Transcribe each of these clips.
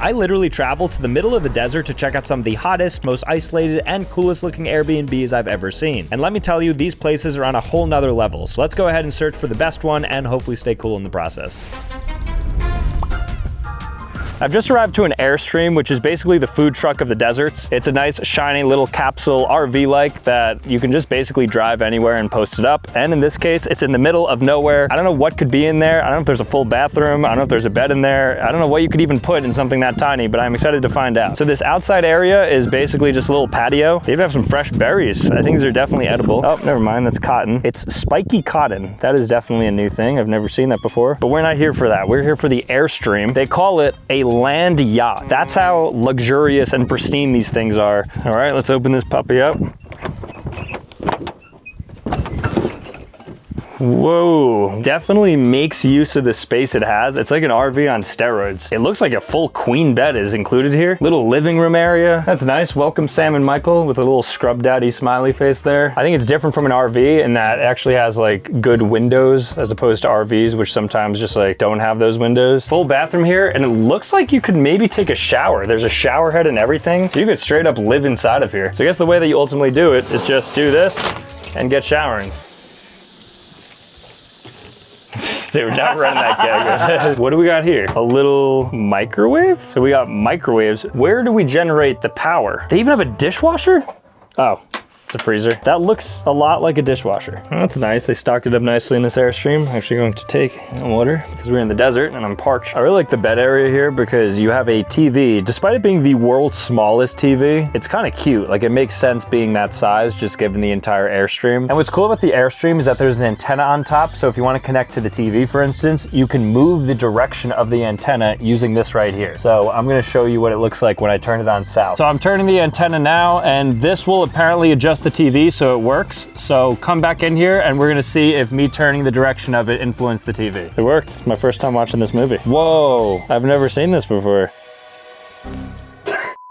I literally traveled to the middle of the desert to check out some of the hottest, most isolated, and coolest looking Airbnbs I've ever seen. And let me tell you, these places are on a whole nother level. So let's go ahead and search for the best one and hopefully stay cool in the process. I've just arrived to an Airstream, which is basically the food truck of the deserts. It's a nice, shiny little capsule RV-like that you can just basically drive anywhere and post it up. And in this case, it's in the middle of nowhere. I don't know what could be in there. I don't know if there's a full bathroom. I don't know if there's a bed in there. I don't know what you could even put in something that tiny, but I'm excited to find out. So this outside area is basically just a little patio. They even have some fresh berries. I think these are definitely edible. Oh, never mind, that's cotton. It's spiky cotton. That is definitely a new thing. I've never seen that before, but we're not here for that. We're here for the Airstream. They call it a land yacht. That's how luxurious and pristine these things are. All right, let's open this puppy up. Whoa, definitely makes use of the space it has. It's like an RV on steroids. It looks like a full queen bed is included here. Little living room area. That's nice. Welcome Sam and Michael with a little scrub daddy smiley face there. I think it's different from an RV in that it actually has like good windows as opposed to RVs, which sometimes just like don't have those windows. Full bathroom here, and it looks like you could maybe take a shower. There's a shower head and everything. So you could straight up live inside of here. So I guess the way that you ultimately do it is just do this and get showering. Dude, not running that gag. What do we got here? A little microwave? So we got microwaves. Where do we generate the power? They even have a dishwasher? Oh. It's a freezer. That looks a lot like a dishwasher. Oh, that's nice. They stocked it up nicely in this Airstream. I'm actually going to take water because we're in the desert and I'm parched. I really like the bed area here because you have a TV. Despite it being the world's smallest TV, it's kind of cute. Like it makes sense being that size just given the entire Airstream. And what's cool about the Airstream is that there's an antenna on top. So if you want to connect to the TV, for instance, you can move the direction of the antenna using this right here. So I'm going to show you what it looks like when I turn it on south. So I'm turning the antenna now, and this will apparently adjust the TV so it works. So come back in here and we're gonna see if me turning the direction of it influenced the TV. It worked. It's my first time watching this movie. Whoa, I've never seen this before.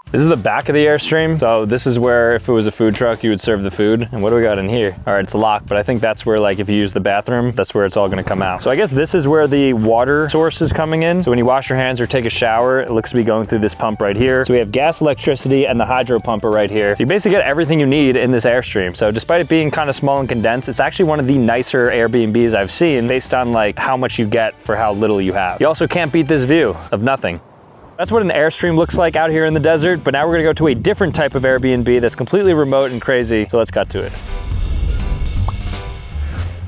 This is the back of the Airstream. So this is where if it was a food truck, you would serve the food. And what do we got in here? All right, it's locked, but I think that's where like if you use the bathroom, that's where it's all gonna come out. So I guess this is where the water source is coming in. So when you wash your hands or take a shower, it looks to be going through this pump right here. So we have gas, electricity, and the hydro pumper right here. So you basically get everything you need in this Airstream. So despite it being kind of small and condensed, it's actually one of the nicer Airbnbs I've seen based on like how much you get for how little you have. You also can't beat this view of nothing. That's what an Airstream looks like out here in the desert, but now we're gonna go to a different type of Airbnb that's completely remote and crazy, so let's cut to it.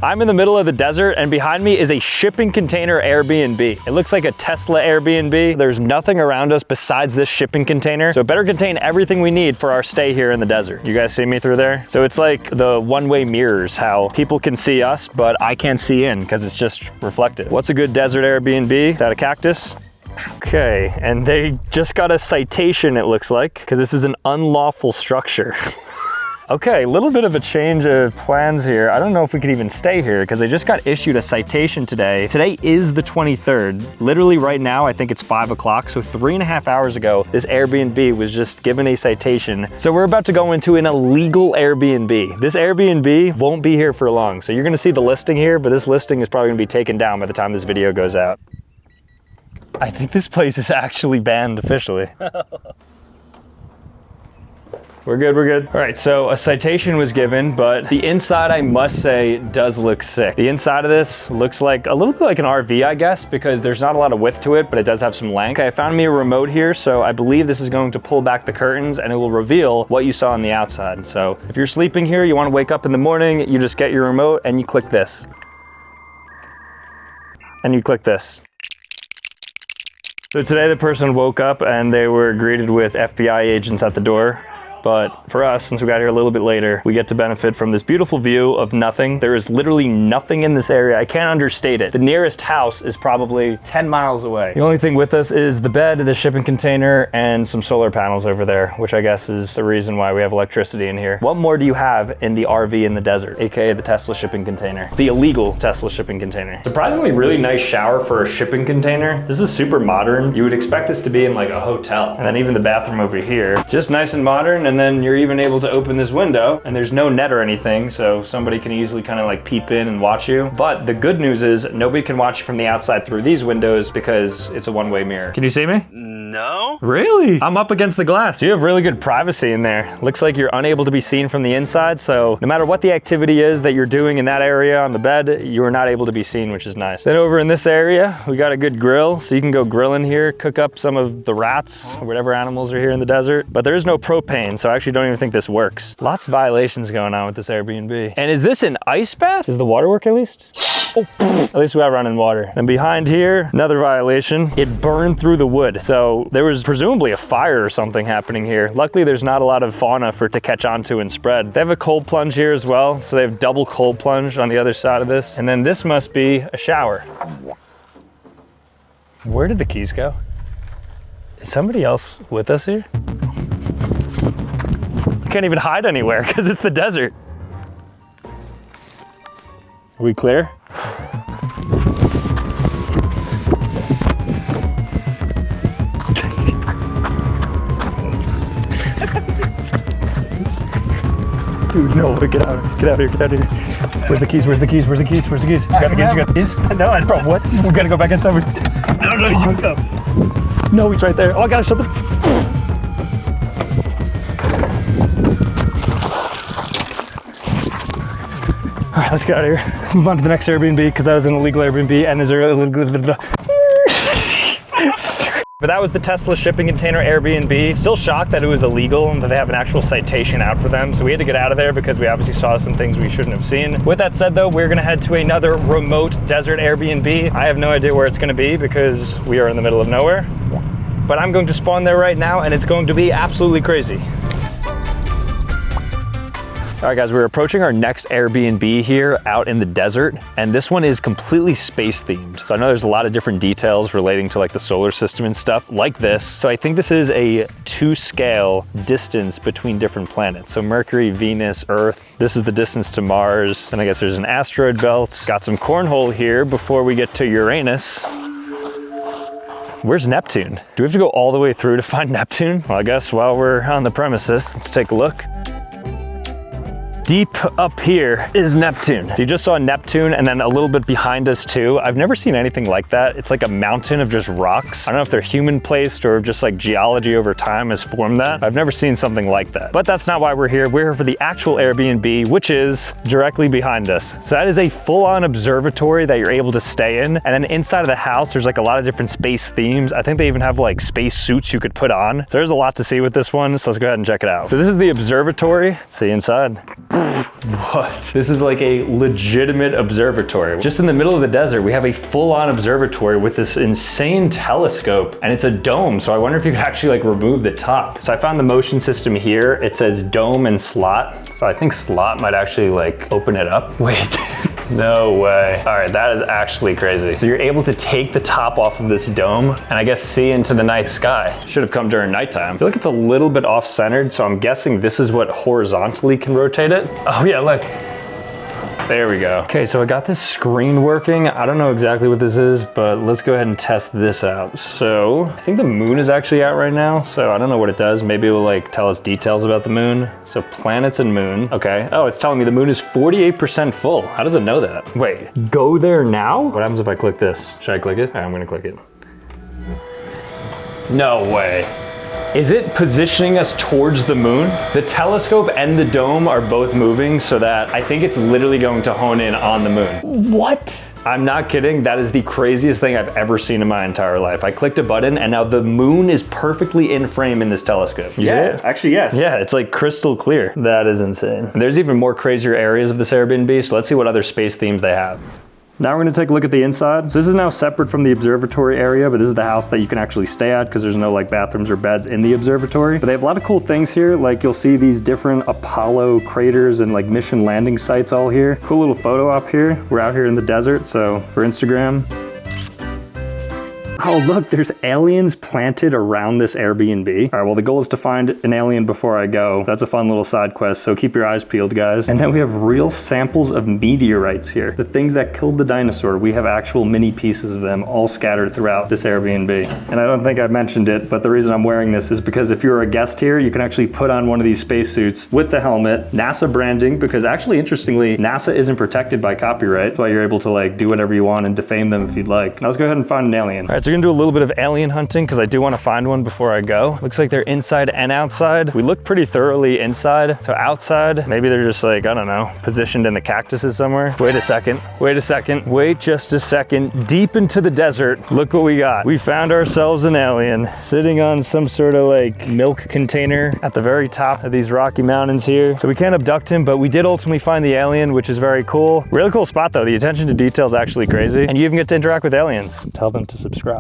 I'm in the middle of the desert and behind me is a shipping container Airbnb. It looks like a Tesla Airbnb. There's nothing around us besides this shipping container, so it better contain everything we need for our stay here in the desert. You guys see me through there? So it's like the one-way mirrors, how people can see us, but I can't see in because it's just reflected. What's a good desert Airbnb? Is that a cactus? Okay, and they just got a citation, it looks like, because this is an unlawful structure. Okay, a little bit of a change of plans here. I don't know if we could even stay here because they just got issued a citation today. Today is the 23rd. Literally right now, I think it's 5 o'clock. So 3.5 hours ago, this Airbnb was just given a citation. So we're about to go into an illegal Airbnb. This Airbnb won't be here for long. So you're gonna see the listing here, but this listing is probably gonna be taken down by the time this video goes out. I think this place is actually banned officially. We're good, we're good. All right, so a citation was given, but the inside, I must say, does look sick. The inside of this looks like a little bit like an RV, I guess, because there's not a lot of width to it, but it does have some length. Okay, I found me a remote here, so I believe this is going to pull back the curtains and it will reveal what you saw on the outside. So if you're sleeping here, you wanna wake up in the morning, you just get your remote and you click this. And you click this. So today the person woke up and they were greeted with FBI agents at the door. But for us, since we got here a little bit later, we get to benefit from this beautiful view of nothing. There is literally nothing in this area. I can't understate it. The nearest house is probably 10 miles away. The only thing with us is the bed, the shipping container, and some solar panels over there, which I guess is the reason why we have electricity in here. What more do you have in the RV in the desert, aka the Tesla shipping container? The illegal Tesla shipping container. Surprisingly really nice shower for a shipping container. This is super modern. You would expect this to be in like a hotel. And then even the bathroom over here, just nice and modern. And then you're even able to open this window and there's no net or anything, so somebody can easily kind of like peep in and watch you. But the good news is nobody can watch you from the outside through these windows because it's a one-way mirror. Can you see me? No. No. Really? I'm up against the glass. You have really good privacy in there. Looks like you're unable to be seen from the inside, so no matter what the activity is that you're doing in that area on the bed, you are not able to be seen, which is nice. Then over in this area, we got a good grill, so you can go grilling here, cook up some of the rats or whatever animals are here in the desert. But there is no propane, so I actually don't even think this works. Lots of violations going on with this Airbnb. And is this an ice bath? Does the water work at least? Oh, at least we have running water. And behind here, another violation. It burned through the wood. So there was presumably a fire or something happening here. Luckily, there's not a lot of fauna for it to catch onto and spread. They have a cold plunge here as well. So they have double cold plunge on the other side of this. And then this must be a shower. Where did the keys go? Is somebody else with us here? You can't even hide anywhere because it's the desert. Are we clear? Dude, no, get out of here, get out of here. Where's the keys, where's the keys, where's the keys, where's the keys? You got the keys, you got the keys? No, I bro, what? We gotta go back inside. No, you go. No, he's right there. Oh, I gotta shut the... All right, let's get out of here. Let's move on to the next Airbnb because that was an illegal Airbnb and is there illegal... But that was the Tesla shipping container Airbnb. Still shocked that it was illegal and that they have an actual citation out for them. So we had to get out of there because we obviously saw some things we shouldn't have seen. With that said though, we're gonna head to another remote desert Airbnb. I have no idea where it's gonna be because we are in the middle of nowhere. But I'm going to spawn there right now and it's going to be absolutely crazy. All right guys, we're approaching our next Airbnb here out in the desert, and this one is completely space themed. So I know there's a lot of different details relating to like the solar system and stuff like this. So I think this is a 2-scale distance between different planets. So Mercury, Venus, Earth, this is the distance to Mars. And I guess there's an asteroid belt. Got some cornhole here before we get to Uranus. Where's Neptune? Do we have to go all the way through to find Neptune? Well, I guess while we're on the premises, let's take a look. Deep up here is Neptune. So you just saw Neptune and then a little bit behind us too. I've never seen anything like that. It's like a mountain of just rocks. I don't know if they're human placed or just like geology over time has formed that. I've never seen something like that. But that's not why we're here. We're here for the actual Airbnb, which is directly behind us. So that is a full-on observatory that you're able to stay in. And then inside of the house, there's like a lot of different space themes. I think they even have like space suits you could put on. So there's a lot to see with this one. So let's go ahead and check it out. So this is the observatory. Let's see inside. What? This is like a legitimate observatory. Just in the middle of the desert, we have a full-on observatory with this insane telescope, and it's a dome, so I wonder if you could actually like remove the top. So I found the motion system here. It says dome and slot, so I think slot might actually like open it up. Wait. No way. All right, that is actually crazy. So you're able to take the top off of this dome and I guess see into the night sky. Should have come during nighttime. I feel like it's a little bit off-centered, so I'm guessing this is what horizontally can rotate it. Oh yeah, look. There we go. Okay, so I got this screen working. I don't know exactly what this is, but let's go ahead and test this out. So I think the moon is actually out right now, so I don't know what it does. Maybe it will like tell us details about the moon. So planets and moon. Okay. Oh, it's telling me the moon is 48% full. How does it know that? Wait, go there now? What happens if I click this? Should I click it? All right, I'm gonna click it. No way. Is it positioning us towards the moon? The telescope and the dome are both moving so that I think it's literally going to hone in on the moon. What? I'm not kidding. That is the craziest thing I've ever seen in my entire life. I clicked a button and now the moon is perfectly in frame in this telescope. You see it? Actually, yes. Yeah, it's like crystal clear. That is insane. And there's even more crazier areas of this Airbnb, so let's see what other space themes they have. Now we're gonna take a look at the inside. So this is now separate from the observatory area, but this is the house that you can actually stay at because there's no like bathrooms or beds in the observatory. But they have a lot of cool things here. Like you'll see these different Apollo craters and like mission landing sites all here. Cool little photo op here. We're out here in the desert, so for Instagram. Oh look, there's aliens planted around this Airbnb. All right, well the goal is to find an alien before I go. That's a fun little side quest, so keep your eyes peeled, guys. And then we have real samples of meteorites here. The things that killed the dinosaur, we have actual mini pieces of them all scattered throughout this Airbnb. And I don't think I mentioned it, but the reason I'm wearing this is because if you're a guest here, you can actually put on one of these spacesuits with the helmet, NASA branding, because actually, interestingly, NASA isn't protected by copyright. That's why you're able to like do whatever you want and defame them if you'd like. Now let's go ahead and find an alien. All right, so So we're gonna do a little bit of alien hunting because I do want to find one before I go. Looks like they're inside and outside. We look pretty thoroughly inside. So outside, maybe they're just like, I don't know, positioned in the cactuses somewhere. Wait a second, wait a second, wait just a second. Deep into the desert, look what we got. We found ourselves an alien sitting on some sort of like milk container at the very top of these rocky mountains here. So we can't abduct him, but we did ultimately find the alien, which is very cool. Really cool spot though. The attention to detail is actually crazy. And you even get to interact with aliens. Tell them to subscribe.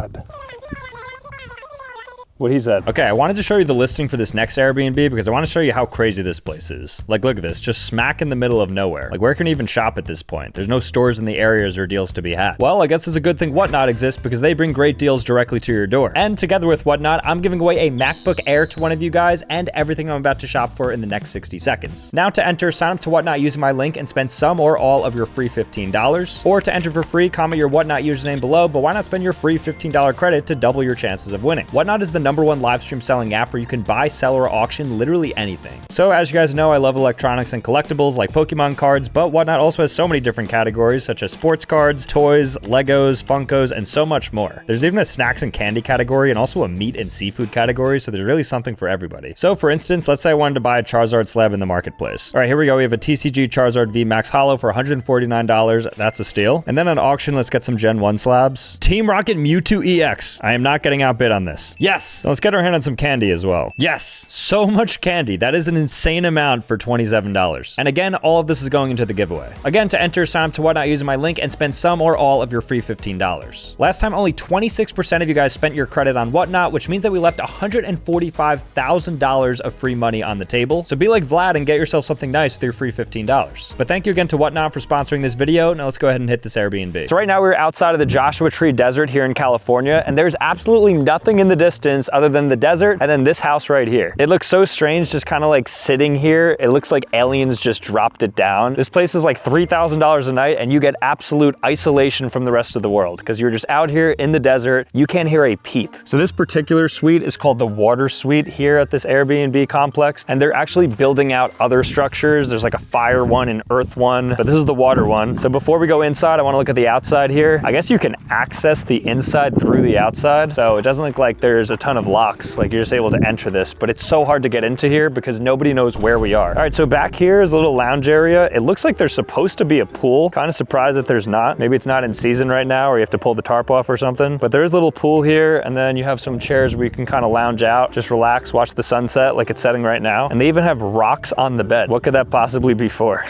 What he said. Okay, I wanted to show you the listing for this next Airbnb because I want to show you how crazy this place is. Like, look at this, just smack in the middle of nowhere. Like, where can you even shop at this point? There's no stores in the areas or deals to be had. Well, I guess it's a good thing Whatnot exists because they bring great deals directly to your door. And together with Whatnot, I'm giving away a MacBook Air to one of you guys and everything I'm about to shop for in the next 60 seconds. Now to enter, sign up to Whatnot using my link and spend some or all of your free $15. Or to enter for free, comment your Whatnot username below, but why not spend your free $15 credit to double your chances of winning? Whatnot is the #1 live stream selling app where you can buy, sell, or auction literally anything. So as you guys know, I love electronics and collectibles like Pokemon cards, but Whatnot also has so many different categories such as sports cards, toys, Legos, Funkos, and so much more. There's even a snacks and candy category and also a meat and seafood category, so there's really something for everybody. So for instance, let's say I wanted to buy a Charizard slab in the marketplace. All right, here we go. We have a TCG Charizard V Max Holo for $149. That's a steal. And then on auction, let's get some Gen 1 slabs. Team Rocket Mewtwo EX. I am not getting outbid on this. Yes! Let's get our hand on some candy as well. Yes, so much candy. That is an insane amount for $27. And again, all of this is going into the giveaway. Again, to enter, sign up to Whatnot using my link and spend some or all of your free $15. Last time, only 26% of you guys spent your credit on Whatnot, which means that we left $145,000 of free money on the table. So be like Vlad and get yourself something nice with your free $15. But thank you again to Whatnot for sponsoring this video. Now let's go ahead and hit this Airbnb. So right now we're outside of the Joshua Tree Desert here in California, and there's absolutely nothing in the distance other than the desert and then this house right here. It looks so strange just kind of like sitting here. It looks like aliens just dropped it down. This place is like $3,000 a night and you get absolute isolation from the rest of the world because you're just out here in the desert. You can't hear a peep. So this particular suite is called the Water Suite here at this Airbnb complex, and they're actually building out other structures. There's like a fire one and earth one, but this is the water one. So before we go inside, I want to look at the outside here. I guess you can access the inside through the outside. So it doesn't look like there's a ton of locks. Like you're just able to enter this, but it's so hard to get into here because nobody knows where we are. All right, so back here is a little lounge area. It looks like there's supposed to be a pool. Kind of surprised that there's not. Maybe it's not in season right now or you have to pull the tarp off or something, but there is a little pool here, and then you have some chairs where you can kind of lounge out, just relax, watch the sunset like it's setting right now. And they even have rocks on the bed. What could that possibly be for?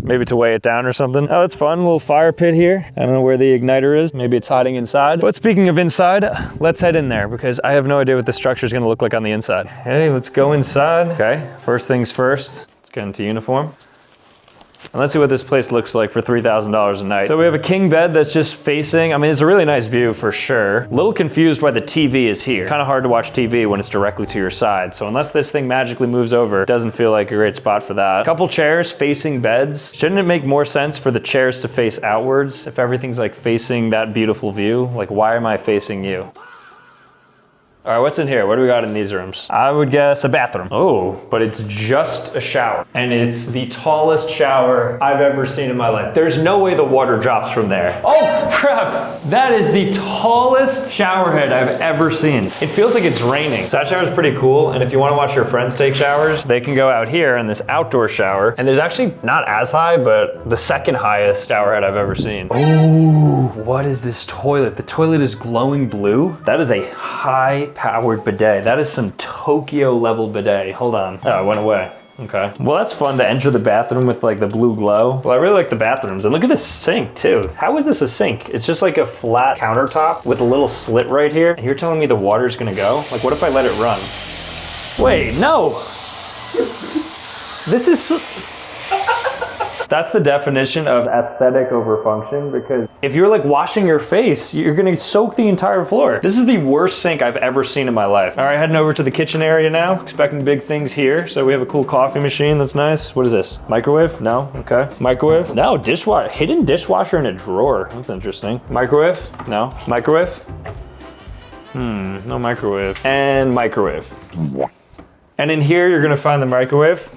Maybe to weigh it down or something. Oh, that's fun. A little fire pit here. I don't know where the igniter is. Maybe it's hiding inside. But speaking of inside, let's head in there because I have no idea what the structure is going to look like on the inside. Hey, let's go inside. Okay, first things first. Let's get into uniform. And let's see what this place looks like for $3,000 a night. So we have a king bed that's just facing, I mean, it's a really nice view for sure. A little confused why the TV is here. Kind of hard to watch TV when it's directly to your side. So unless this thing magically moves over, it doesn't feel like a great spot for that. Couple chairs facing beds. Shouldn't it make more sense for the chairs to face outwards if everything's like facing that beautiful view? Like, why am I facing you? All right, what's in here? What do we got in these rooms? I would guess a bathroom. Oh, but it's just a shower. And it's the tallest shower I've ever seen in my life. There's no way the water drops from there. Oh crap, that is the tallest shower head I've ever seen. It feels like it's raining. So that shower is pretty cool. And if you wanna watch your friends take showers, they can go out here in this outdoor shower. And there's actually not as high, but the second highest shower head I've ever seen. Oh, what is this toilet? The toilet is glowing blue. That is a high powered bidet. That is some Tokyo level bidet. Hold on. Oh, it went away. Okay. Well, that's fun to enter the bathroom with like the blue glow. Well, I really like the bathrooms. And look at this sink too. How is this a sink? It's just like a flat countertop with a little slit right here. And you're telling me the water's gonna go? Like, what if I let it run? Wait, no. This is... That's the definition of aesthetic over function, because if you're like washing your face, you're gonna soak the entire floor. This is the worst sink I've ever seen in my life. All right, heading over to the kitchen area now. Expecting big things here. So we have a cool coffee machine, that's nice. What is this? Microwave? No, okay. Microwave? No, dishwasher. Hidden dishwasher in a drawer. That's interesting. Microwave? No. Microwave? No microwave. And microwave. And in here, you're gonna find the microwave.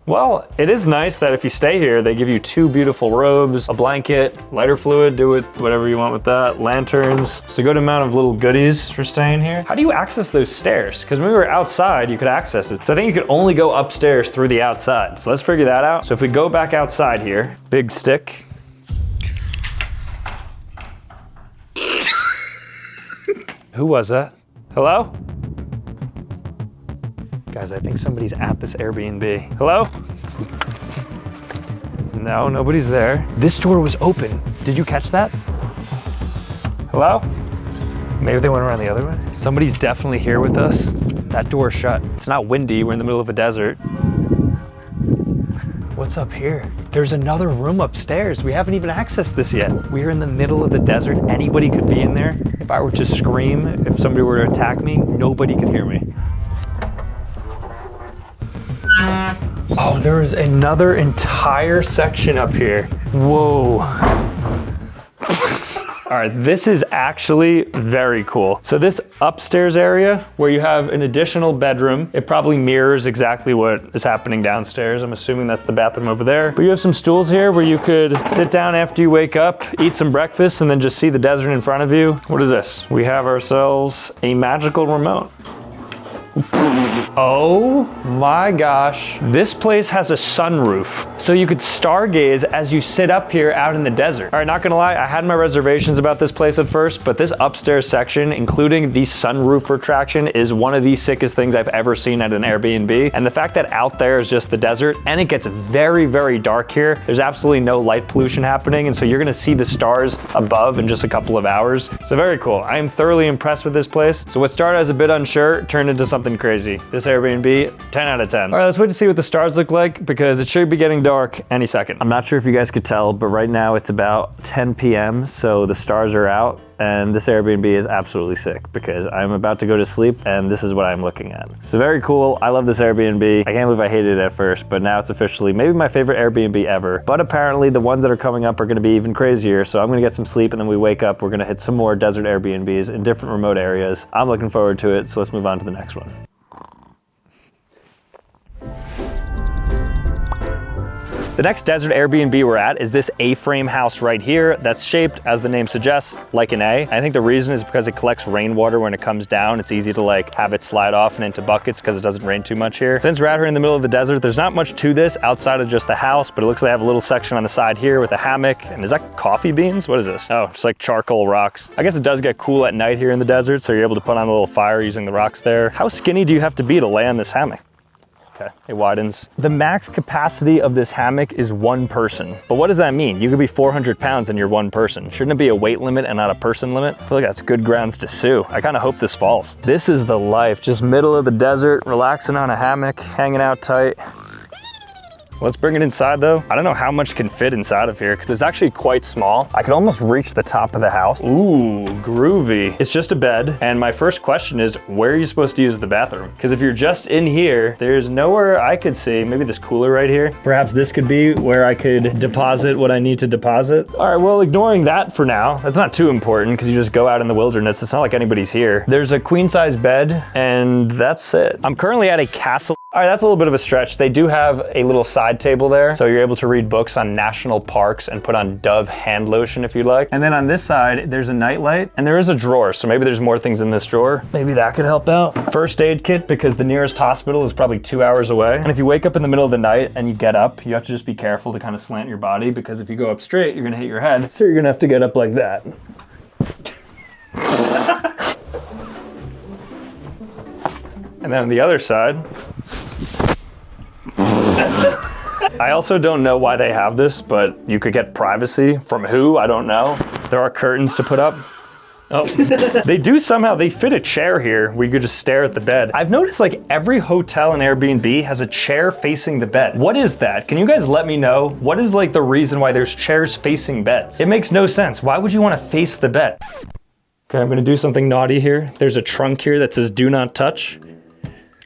Well, it is nice that if you stay here, they give you 2 beautiful robes, a blanket, lighter fluid, do it whatever you want with that, lanterns. It's a good amount of little goodies for staying here. How do you access those stairs? Because when we were outside, you could access it. So I think you could only go upstairs through the outside. So let's figure that out. So if we go back outside here, big stick. Who was that? Hello? Guys, I think somebody's at this Airbnb. Hello? No, nobody's there. This door was open. Did you catch that? Hello? Maybe they went around the other way? Somebody's definitely here with us. That door's shut. It's not windy, we're in the middle of a desert. What's up here? There's another room upstairs. We haven't even accessed this yet. We're in the middle of the desert. Anybody could be in there. If I were to scream, if somebody were to attack me, nobody could hear me. Oh, there is another entire section up here. Whoa. All right, this is actually very cool. So this upstairs area where you have an additional bedroom, it probably mirrors exactly what is happening downstairs. I'm assuming that's the bathroom over there. But you have some stools here where you could sit down after you wake up, eat some breakfast, and then just see the desert in front of you. What is this? We have ourselves a magical remote. Oh my gosh. This place has a sunroof. So you could stargaze as you sit up here out in the desert. All right, not gonna lie, I had my reservations about this place at first, but this upstairs section, including the sunroof retraction, is one of the sickest things I've ever seen at an Airbnb. And the fact that out there is just the desert, and it gets very, very dark here. There's absolutely no light pollution happening, and so you're gonna see the stars above in just a couple of hours. So very cool. I am thoroughly impressed with this place. So what started as a bit unsure turned into something crazy. This Airbnb, 10 out of 10. All right, let's wait to see what the stars look like because it should be getting dark any second. I'm not sure if you guys could tell, but right now it's about 10 p.m. So the stars are out and this Airbnb is absolutely sick because I'm about to go to sleep and this is what I'm looking at. So very cool. I love this Airbnb. I can't believe I hated it at first, but now it's officially maybe my favorite Airbnb ever. But apparently the ones that are coming up are gonna be even crazier. So I'm gonna get some sleep and then we wake up, we're gonna hit some more desert Airbnbs in different remote areas. I'm looking forward to it. So let's move on to the next one. The next desert Airbnb we're at is this A-frame house right here that's shaped, as the name suggests, like an A. I think the reason is because it collects rainwater when it comes down. It's easy to like have it slide off and into buckets because it doesn't rain too much here. Since we're out here in the middle of the desert, there's not much to this outside of just the house, but it looks like they have a little section on the side here with a hammock. And is that coffee beans? What is this? Oh, it's like charcoal rocks. I guess it does get cool at night here in the desert, so you're able to put on a little fire using the rocks there. How skinny do you have to be to lay on this hammock? Okay, it widens. The max capacity of this hammock is 1 person. But what does that mean? You could be 400 pounds and you're 1 person. Shouldn't it be a weight limit and not a person limit? I feel like that's good grounds to sue. I kind of hope this falls. This is the life. Just middle of the desert, relaxing on a hammock, hanging out tight. Let's bring it inside though. I don't know how much can fit inside of here because it's actually quite small. I could almost reach the top of the house. Ooh, groovy. It's just a bed. And my first question is, where are you supposed to use the bathroom? Because if you're just in here, there's nowhere I could see. Maybe this cooler right here. Perhaps this could be where I could deposit what I need to deposit. All right, well, ignoring that for now. That's not too important because you just go out in the wilderness. It's not like anybody's here. There's a queen size bed and that's it. I'm currently at a castle. All right, that's a little bit of a stretch. They do have a little side table there, so you're able to read books on national parks and put on Dove hand lotion if you like. And then on this side, there's a nightlight, and there is a drawer, so maybe there's more things in this drawer. Maybe that could help out. First aid kit, because the nearest hospital is probably 2 hours away. And if you wake up in the middle of the night and you get up, you have to just be careful to kind of slant your body, because if you go up straight, you're gonna hit your head, so you're gonna have to get up like that. And then on the other side, I also don't know why they have this, but you could get privacy from who, I don't know. There are curtains to put up. Oh, they do somehow, they fit a chair here where you could just stare at the bed. I've noticed like every hotel and Airbnb has a chair facing the bed. What is that? Can you guys let me know? What is like the reason why there's chairs facing beds? It makes no sense. Why would you want to face the bed? Okay, I'm gonna do something naughty here. There's a trunk here that says do not touch.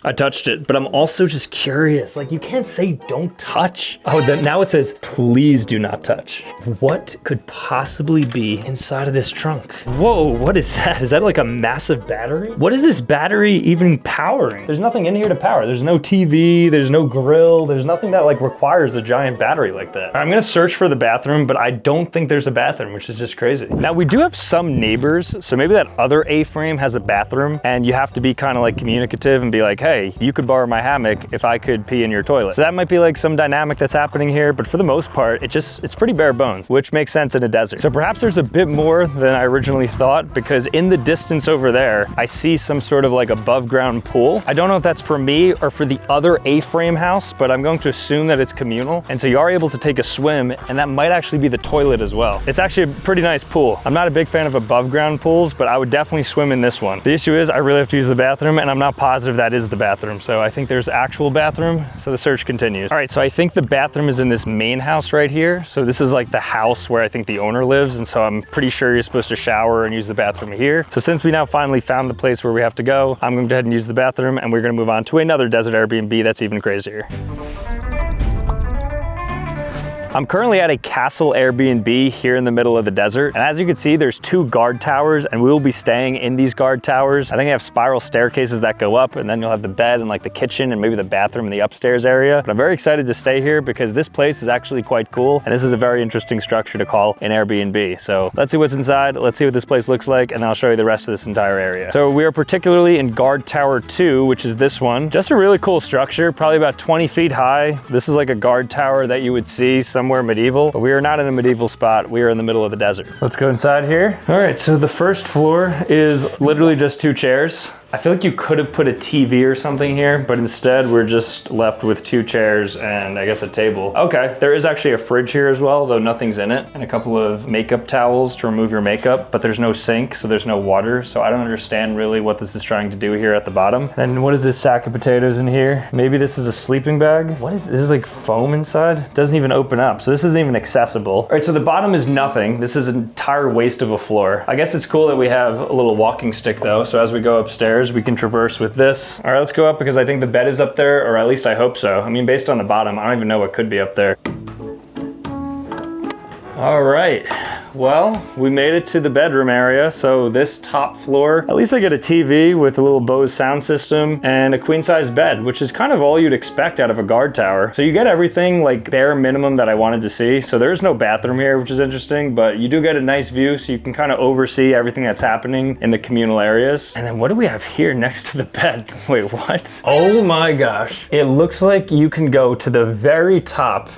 I touched it, but I'm also just curious. Like, you can't say don't touch. Oh, then now it says, please do not touch. What could possibly be inside of this trunk? Whoa, what is that? Is that like a massive battery? What is this battery even powering? There's nothing in here to power. There's no TV, there's no grill, there's nothing that like requires a giant battery like that. I'm gonna search for the bathroom, but I don't think there's a bathroom, which is just crazy. Now, we do have some neighbors, so maybe that other A-frame has a bathroom, and you have to be kind of like communicative and be like, hey, you could borrow my hammock if I could pee in your toilet. So that might be like some dynamic that's happening here, but for the most part, it's pretty bare bones, which makes sense in a desert. So perhaps there's a bit more than I originally thought, because in the distance over there, I see some sort of like above ground pool. I don't know if that's for me or for the other A-frame house, but I'm going to assume that it's communal. And so you are able to take a swim, and that might actually be the toilet as well. It's actually a pretty nice pool. I'm not a big fan of above ground pools, but I would definitely swim in this one. The issue is I really have to use the bathroom, and I'm not positive that is the bathroom. So I think there's actual bathroom, so the search continues. All right, so I think the bathroom is in this main house right here. So this is like the house where I think the owner lives, and so I'm pretty sure you're supposed to shower and use the bathroom here. So since we now finally found the place where we have to go, I'm going to go ahead and use the bathroom, and we're going to move on to another desert Airbnb that's even crazier. I'm currently at a castle Airbnb here in the middle of the desert. And as you can see, there's 2 guard towers, and we will be staying in these guard towers. I think they have spiral staircases that go up, and then you'll have the bed and like the kitchen and maybe the bathroom in the upstairs area. But I'm very excited to stay here because this place is actually quite cool. And this is a very interesting structure to call an Airbnb. So let's see what's inside. Let's see what this place looks like, and then I'll show you the rest of this entire area. So we are particularly in guard tower 2, which is this one. Just a really cool structure, probably about 20 feet high. This is like a guard tower that you would see somewhere medieval, but we are not in a medieval spot. We are in the middle of the desert. Let's go inside here. All right, so the first floor is literally just 2 chairs. I feel like you could have put a TV or something here, but instead we're just left with 2 chairs and I guess a table. Okay, there is actually a fridge here as well, though nothing's in it, and a couple of makeup towels to remove your makeup, but there's no sink, so there's no water, so I don't understand really what this is trying to do here at the bottom. Then what is this sack of potatoes in here? Maybe this is a sleeping bag? What is this? There's like foam inside? It doesn't even open up, so this isn't even accessible. All right, so the bottom is nothing. This is an entire waste of a floor. I guess it's cool that we have a little walking stick though, so as we go upstairs, we can traverse with this. All right, let's go up because I think the bed is up there, or at least I hope so. I mean, based on the bottom, I don't even know what could be up there. All right, well, we made it to the bedroom area. So this top floor, at least I get a TV with a little Bose sound system and a queen size bed, which is kind of all you'd expect out of a guard tower. So you get everything like bare minimum that I wanted to see. So there's no bathroom here, which is interesting, but you do get a nice view, so you can kind of oversee everything that's happening in the communal areas. And then what do we have here next to the bed? Wait, what? Oh my gosh. It looks like you can go to the very top.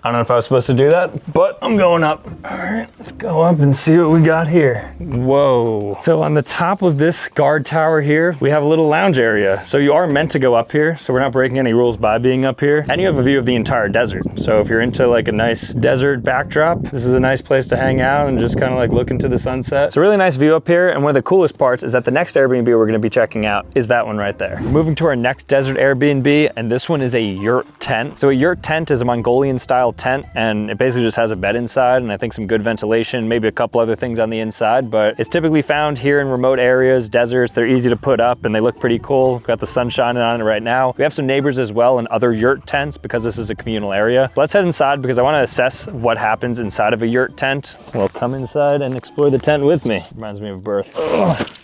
I don't know if I was supposed to do that, but I'm going up. All right, let's go up and see what we got here. Whoa. So on the top of this guard tower here, we have a little lounge area. So you are meant to go up here, so we're not breaking any rules by being up here. And you have a view of the entire desert. So if you're into like a nice desert backdrop, this is a nice place to hang out and just kind of like look into the sunset. It's a really nice view up here. And one of the coolest parts is that the next Airbnb we're gonna be checking out is that one right there. We're moving to our next desert Airbnb, and this one is a yurt tent. So a yurt tent is a Mongolian style tent, and it basically just has a bed inside and I think some good ventilation, maybe a couple other things on the inside, but it's typically found here in remote areas, deserts. They're easy to put up and they look pretty cool. We've got the sun shining on it right now. We have some neighbors as well in other yurt tents because this is a communal area. Let's head inside because I want to assess what happens inside of a yurt tent. Well, come inside and explore the tent with me. Reminds me of birth. Ugh.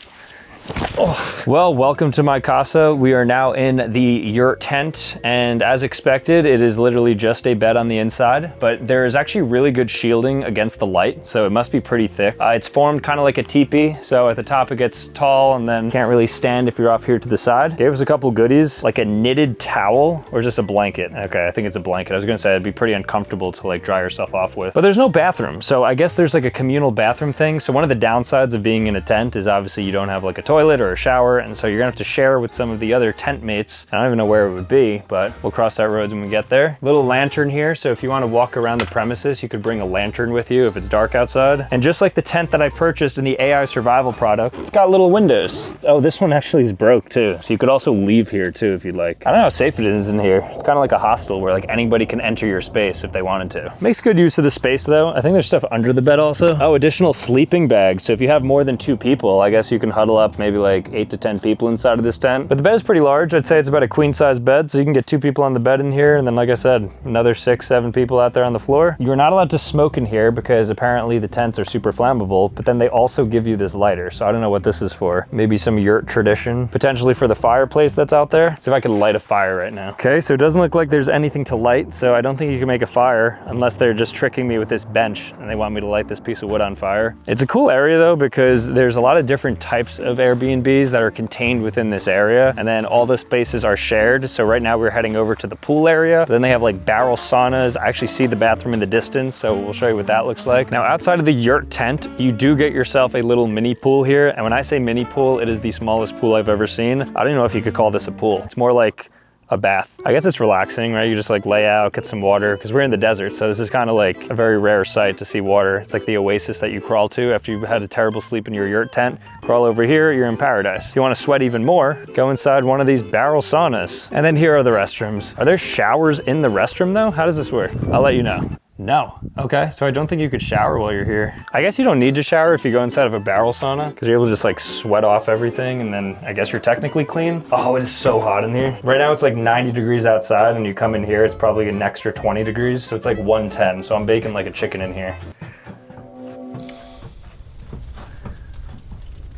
Oh. Well, welcome to my casa. We are now in the yurt tent, and as expected, it is literally just a bed on the inside, but there is actually really good shielding against the light, so it must be pretty thick. It's formed kind of like a teepee, so at the top it gets tall and then can't really stand if you're off here to the side. Gave us a couple goodies, like a knitted towel or just a blanket. Okay, I think it's a blanket. I was gonna say it'd be pretty uncomfortable to like dry yourself off with, but there's no bathroom, so I guess there's like a communal bathroom thing. So one of the downsides of being in a tent is obviously you don't have like a toilet or a shower, and so you're gonna have to share with some of the other tent mates. I don't even know where it would be, but we'll cross that road when we get there. Little lantern here, so if you want to walk around the premises, you could bring a lantern with you if it's dark outside. And just like the tent that I purchased in the AI survival product, it's got little windows. Oh, this one actually is broke too, so you could also leave here too if you'd like. I don't know how safe it is in here. It's kind of like a hostel where like anybody can enter your space if they wanted to. Makes good use of the space though. I think there's stuff under the bed also. Oh, additional sleeping bags. So if you have more than 2 people, I guess you can huddle up maybe like like 8 to 10 people inside of this tent. But the bed is pretty large. I'd say it's about a queen size bed, so you can get 2 people on the bed in here, and then like I said, another 6, 7 people out there on the floor. You're not allowed to smoke in here because apparently the tents are super flammable, but then they also give you this lighter, so I don't know what this is for. Maybe some yurt tradition, potentially for the fireplace that's out there. See if I can light a fire right now. Okay, so it doesn't look like there's anything to light, so I don't think you can make a fire unless they're just tricking me with this bench and they want me to light this piece of wood on fire. It's a cool area though, because there's a lot of different types of Airbnbs that are contained within this area, and then all the spaces are shared. So right now we're heading over to the pool area. Then they have like barrel saunas. I actually see the bathroom in the distance, so we'll show you what that looks like. Now outside of the yurt tent, you do get yourself a little mini pool here. And when I say mini pool, it is the smallest pool I've ever seen. I don't even know if you could call this a pool. It's more like a bath. I guess it's relaxing, right? You just like lay out, get some water, because we're in the desert, so this is kind of like a very rare sight to see water. It's like the oasis that you crawl to after you've had a terrible sleep in your yurt tent. Crawl over here, you're in paradise. If you want to sweat even more, go inside one of these barrel saunas. And then here are the restrooms. Are there showers in the restroom though? How does this work? I'll let you know. No. Okay, so I don't think you could shower while you're here. I guess you don't need to shower if you go inside of a barrel sauna, because you're able to just like sweat off everything, and then I guess you're technically clean. Oh, it is so hot in here. Right now it's like 90 degrees outside, and you come in here, it's probably an extra 20 degrees, so it's like 110. So I'm baking like a chicken in here.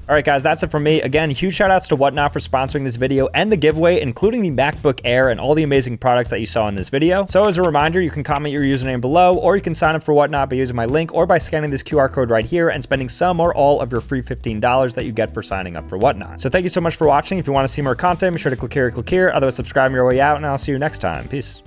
All right, guys, that's it from me. Again, huge shout outs to Whatnot for sponsoring this video and the giveaway, including the MacBook Air and all the amazing products that you saw in this video. So as a reminder, you can comment your username below, or you can sign up for Whatnot by using my link or by scanning this QR code right here and spending some or all of your free $15 that you get for signing up for Whatnot. So thank you so much for watching. If you want to see more content, be sure to click here or click here. Otherwise, subscribe on your way out, and I'll see you next time. Peace.